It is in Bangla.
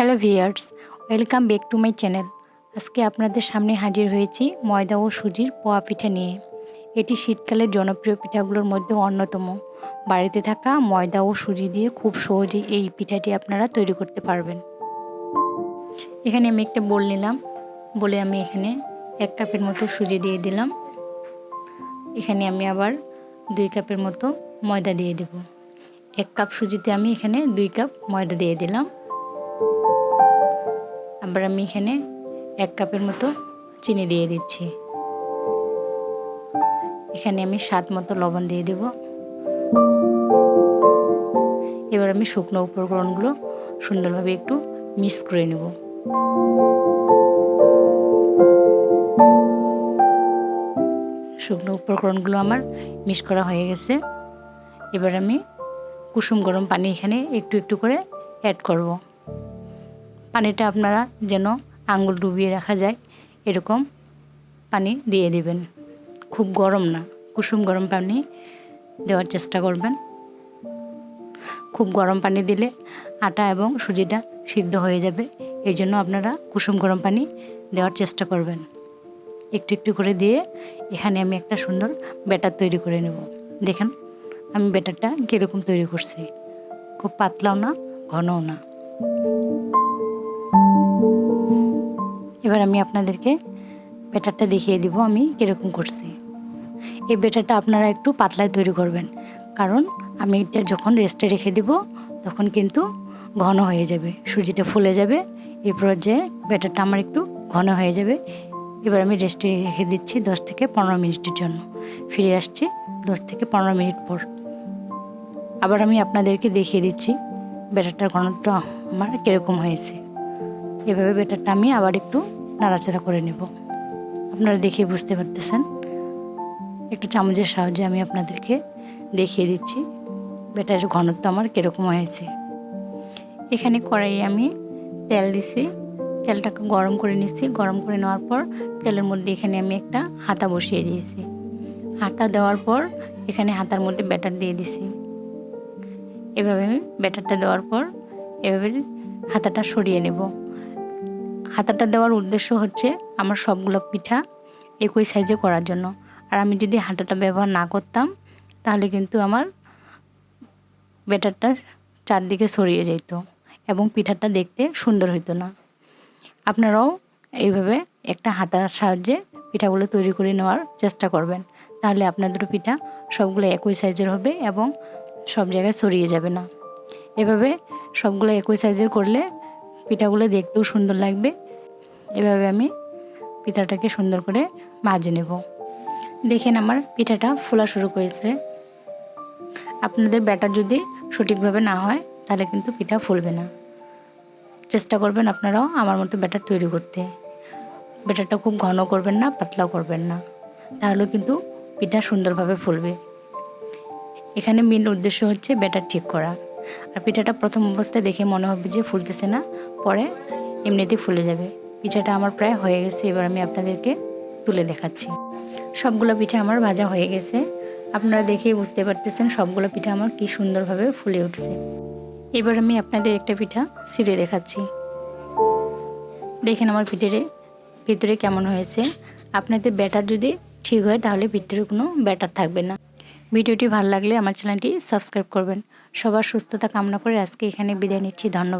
Hello viewers, welcome back to my channel. আজকে আপনাদের সামনে হাজির হয়েছি ময়দা ও সুজির পোয়া পিঠা নিয়ে। এটি শীতকালের জনপ্রিয় পিঠাগুলোর মধ্যে অন্যতম। বাড়িতে থাকা ময়দা ও সুজি দিয়ে খুব সহজেই এই পিঠাটি আপনারা তৈরি করতে পারবেন। এখানে আমি একটা বোল নিলাম, বলে আমি এখানে 1 কাপের মতো সুজি দিয়ে দিলাম। এখানে আমি আবার 2 কাপের মতো ময়দা দিয়ে দেব। 1 কাপ সুজিতে আমি এখানে 2 কাপ ময়দা দিয়ে দিলাম। আবার আমি এখানে 1 কাপের মতো চিনি দিয়ে দিচ্ছি। এখানে আমি স্বাদ মতো লবণ দিয়ে দেব। এবার আমি শুকনো উপকরণগুলো সুন্দরভাবে একটু মিক্স করে নেব। শুকনো উপকরণগুলো আমার মিক্স করা হয়ে গেছে। এবার আমি কুসুম গরম পানি এখানে একটু একটু করে অ্যাড করব। পানিটা আপনারা যেন আঙুল ডুবিয়ে রাখা যায় এরকম পানি দিয়ে দিবেন। খুব গরম না, কুসুম গরম পানি দেওয়ার চেষ্টা করবেন। খুব গরম পানি দিলে আটা এবং সুজিটা সিদ্ধ হয়ে যাবে, এই জন্য আপনারা কুসুম গরম পানি দেওয়ার চেষ্টা করবেন। একটু একটু করে দিয়ে এখানে আমি একটা সুন্দর ব্যাটার তৈরি করে নেব। দেখেন আমি ব্যাটারটা কীরকম তৈরি করছি, খুব পাতলাও না ঘনও না। এবার আমি আপনাদেরকে ব্যাটারটা দেখিয়ে দিব আমি কীরকম করছি। এই ব্যাটারটা আপনারা একটু পাতলায় তৈরি করবেন, কারণ আমি এটা যখন রেস্টে রেখে দিব তখন কিন্তু ঘন হয়ে যাবে, সুজিটা ফুলে যাবে। এই পর্যায়ে ব্যাটারটা আমার একটু ঘন হয়ে যাবে। এবার আমি রেস্টে রেখে দিচ্ছি 10 থেকে 15 মিনিটের জন্য। ফিরে আসছি 10 থেকে 15 মিনিট পর। আবার আমি আপনাদেরকে দেখিয়ে দিচ্ছি ব্যাটারটার ঘনত্ব আমার কীরকম হয়েছে। এভাবে ব্যাটারটা আমি আবার একটু নাড়াচাড়া করে নেব। আপনারা দেখে বুঝতে পারতেছেন, একটু চামচের সাহায্যে আমি আপনাদেরকে দেখিয়ে দিচ্ছি ব্যাটারের ঘনত্ব আমার কীরকম হয়েছে। এখানে কড়াইয়ে আমি তেল দিছি, তেলটাকে গরম করে নিচ্ছি। গরম করে নেওয়ার পর তেলের মধ্যে এখানে আমি একটা হাতা বসিয়ে দিয়েছি। হাতা দেওয়ার পর এখানে হাতার মধ্যে ব্যাটার দিয়ে দিছি। এভাবে আমি ব্যাটারটা দেওয়ার পর এভাবে হাতাটা সরিয়ে নেব। হাতাটা দেওয়ার উদ্দেশ্য হচ্ছে আমার সবগুলো পিঠা একই সাইজে করার জন্য। আর আমি যদি হাতাটা ব্যবহার না করতাম তাহলে কিন্তু আমার ব্যাটারটা চারদিকে ছড়িয়ে যেত এবং পিঠাটা দেখতে সুন্দর হতো না। আপনারাও এইভাবে একটা হাতার সাহায্যে পিঠাগুলো তৈরি করে নেওয়ার চেষ্টা করবেন, তাহলে আপনাদেরও পিঠা সবগুলো একই সাইজের হবে এবং সব জায়গায় ছড়িয়ে যাবে না। এভাবে সবগুলো একই সাইজের করলে পিঠাগুলো দেখতেও সুন্দর লাগবে। এভাবে আমি পিঠাটাকে সুন্দর করে ভাজে নেব। দেখেন আমার পিঠাটা ফোলা শুরু করেছে। আপনাদের ব্যাটার যদি সঠিকভাবে না হয় তাহলে কিন্তু পিঠা ফুলবে না। চেষ্টা করবেন আপনারাও আমার মতো ব্যাটার তৈরি করতে। ব্যাটারটা খুব ঘন করবেন না, পাতলাও করবেন না, তাহলেও কিন্তু পিঠা সুন্দরভাবে ফুলবে। এখানে মেন উদ্দেশ্য হচ্ছে ব্যাটার ঠিক করা। আর পিঠাটা প্রথম অবস্থায় দেখে মনে হবে যে ফুলতেছে না, পরে এমনিতেই ফুলে যাবে। পিঠাটা আমার প্রায় হয়ে গেছে। এবার আমি আপনাদেরকে তুলে দেখাচ্ছি। সবগুলো পিঠা আমার ভাজা হয়ে গেছে। আপনারা দেখেই বুঝতে পারতেছেন সবগুলো পিঠা আমার কি সুন্দরভাবে ফুলে উঠছে। এবার আমি আপনাদের একটা পিঠা ছিঁড়ে দেখাচ্ছি। দেখেন আমার পিঠের ভিতরে কেমন হয়েছে। আপনাদের ব্যাটার যদি ঠিক হয় তাহলে ভিতরে কোনো ব্যাটার থাকবে না। ভিডিওটি ভালো লাগলে আমার চ্যানেলটি সাবস্ক্রাইব করবেন। সবার সুস্থতা কামনা করে আজকে এখানে বিদায় নিচ্ছি। ধন্যবাদ।